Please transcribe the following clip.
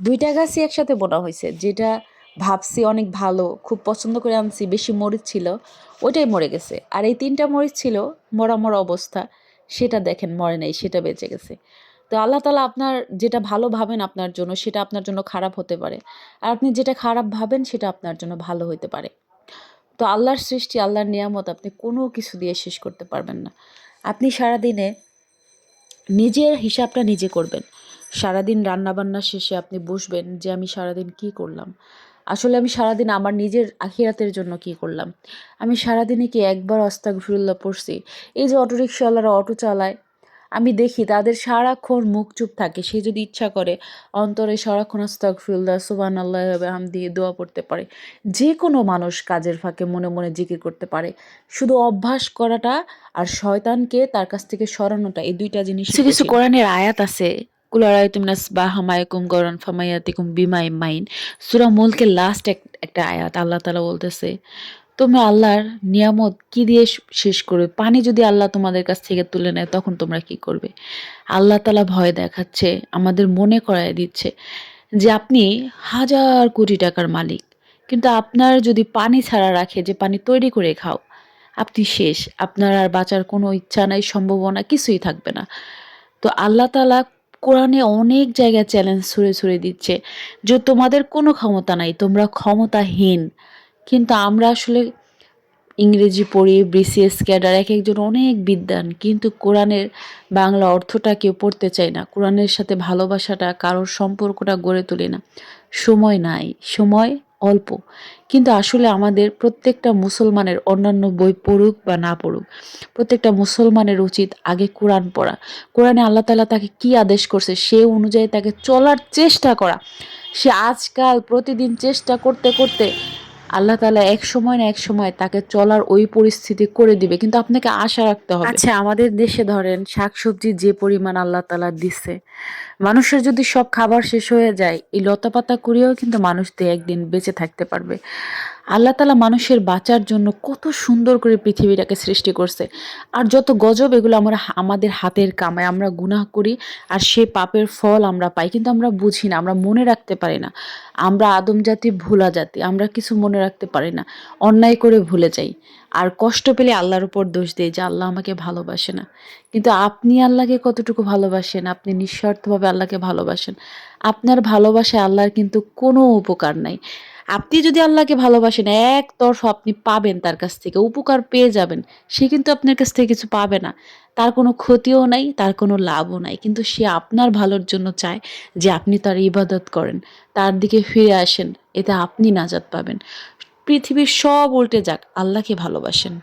২টা গাছই একসাথে বোনা হয়েছে। যেটা ভাবছি অনেক ভালো, খুব পছন্দ করে আনছি, বেশি মরিচ ছিল, ওইটাই মরে গেছে। আর এই ৩টা মরিচ ছিল মরা, মরা অবস্থা, সেটা দেখেন মরে নাই, সেটা বেঁচে গেছে। তো আল্লাহ তাআলা আপনার যেটা ভালো ভাবেন আপনার জন্য, সেটা আপনার জন্য খারাপ হতে পারে। আর আপনি যেটা খারাপ ভাবেন, সেটা আপনার জন্য ভালো হইতে পারে। তো আল্লাহর সৃষ্টি, আল্লাহর নিয়ামত আপনি কোনো কিছু দিয়ে শেষ করতে পারবেন না। আপনি সারাদিনে নিজের হিসাবটা নিজে করবেন। সারাদিন রান্নাবান্না শেষে আপনি বসবেন যে আমি সারাদিন কি করলাম? আসলে আমি সারাদিন আমার নিজের আখিরাতের জন্য কি করলাম? আমি সারাদিনে কি একবার আস্তাগফিরুল্লাহ পড়ছি? এই যে অটোরিকশাওয়ালারা অটো চালায়, আমি দেখি তাদের সারাক্ষণ মুখ চুপ থাকে। সে যদি ইচ্ছা করে অন্তরে সারাক্ষণ আস্তাগফিরুল্লাহ, সুবহানাল্লাহি ওয়া বিহামদিহি দোয়া পড়তে পারে। যে কোনো মানুষ কাজের ফাঁকে মনে, মনে জিকির করতে পারে। শুধু অভ্যাস করাটা আর শয়তানকে তার কাছ থেকে সরানোটা, এই ২টা জিনিসই কিছু কিছু কঠিন। কোরআনের আয়াত আছে, কুল আরাআইতুম নাসবাহা মায়াকুম গরান ফামায়াতিকুম বিমাইন মাইন। সূরা মুলকের লাস্ট একটা আয়াত আল্লাহ তাআলা বলতেছে, তোমরা আল্লাহর নিয়ামত কি দিয়ে শেষ করবে? পানি যদি আল্লাহ তোমাদের কাছ থেকে তুলে নেয় তখন তোমরা কি করবে? আল্লাহ তাআলা ভয় দেখাচ্ছে, আমাদের মনে করায় দিচ্ছে যে আপনি হাজার কোটি টাকার মালিক। কিন্তু আপনার যদি পানি ছাড়া রাখে যে পানি তৈরি করে খাও, আপনি শেষ। আপনার আর বাঁচার কোনো ইচ্ছা নাই, সম্ভাবনা কিছুই থাকবে না। তো আল্লাহ তাআলা কোরআনে অনেক জায়গায় চ্যালেঞ্জ ছুড়ে, ছুড়ে দিচ্ছে যে তোমাদের কোনো ক্ষমতা নাই, তোমরা ক্ষমতাহীন। কিন্তু আমরা আসলে ইংরেজি পড়ি, বিসিএস ক্যাডার, একেকজন অনেক বিদ্বান। কিন্তু কোরআনের বাংলা অর্থটা কেউ পড়তে চায় না। কোরআনের সাথে ভালোবাসাটা, কারোর সম্পর্কটা গড়ে তুলি না। সময় নাই, সময় অল্প। কিন্তু আসলে আমাদের প্রত্যেকটা মুসলমানের, অন্যান্য বই পড়ুক বা না পড়ুক, প্রত্যেকটা মুসলমানের উচিত আগে কোরআন পড়া। কোরআনে আল্লাহ তাআলা তাকে কি আদেশ করছে সে অনুযায়ী তাকে চলার চেষ্টা করা। সে আজকাল প্রতিদিন চেষ্টা করতে, করতে আল্লাহ তাআলা এক সময় না এক সময় তাকে চলার ওই পরিস্থিতি করে দিবে। কিন্তু আপনাকে আশা রাখতে হবে। আচ্ছা, আমাদের দেশে ধরেন শাকসবজি যে পরিমাণ আল্লাহ তাআলা দিছে, মানুষের যদি সব খাবার শেষ হয়ে যায়, এই লতাপাতা কুড়িয়েও কিন্তু মানুষ ২-১ দিন বেঁচে থাকতে পারবে। আল্লাহ তাআলা মানুষের বাঁচার জন্য কত সুন্দর করে পৃথিবীটাকে সৃষ্টি করছে। আর যত গজব, এগুলো আমাদের হাতের কামাই। আমরা গুনাহ করি আর সে পাপের ফল আমরা পাই। কিন্তু আমরা বুঝি না, আমরা মনে রাখতে পারি না। আমরা আদম জাতি ভোলা জাতি। আমরা কিছু মনে রাখতে পারি না। অন্যায় করে ভুলে যাই। আর কষ্ট পেলে আল্লাহর উপর দোষ দেই যে আল্লাহ আমাকে ভালোবাসে না। কিন্তু আপনি আল্লাহকে কতটুকু ভালোবাসেন? আপনি নিঃস্বার্থভাবে আল্লাহকে ভালোবাসেন। আপনার ভালোবাসায় আল্লাহর কিন্তু কোনো উপকার নাই। আপনি যদি আল্লাহকে ভালোবাসেন, একতরফা আপনি পাবেন তার কাছ থেকে, উপকার পেয়ে যাবেন। সে কিন্তু আপনার কাছ থেকে কিছু পাবে না। তার কোনো ক্ষতিও নাই, তার কোনো লাভও নাই। কিন্তু সে আপনার ভালোর জন্য চায় যে আপনি তার ইবাদত করেন, তার দিকে ফিরে আসেন। এতে আপনি নাজাত পাবেন। পৃথিবীর সব উল্টে যাক, আল্লাহকে ভালোবাসেন।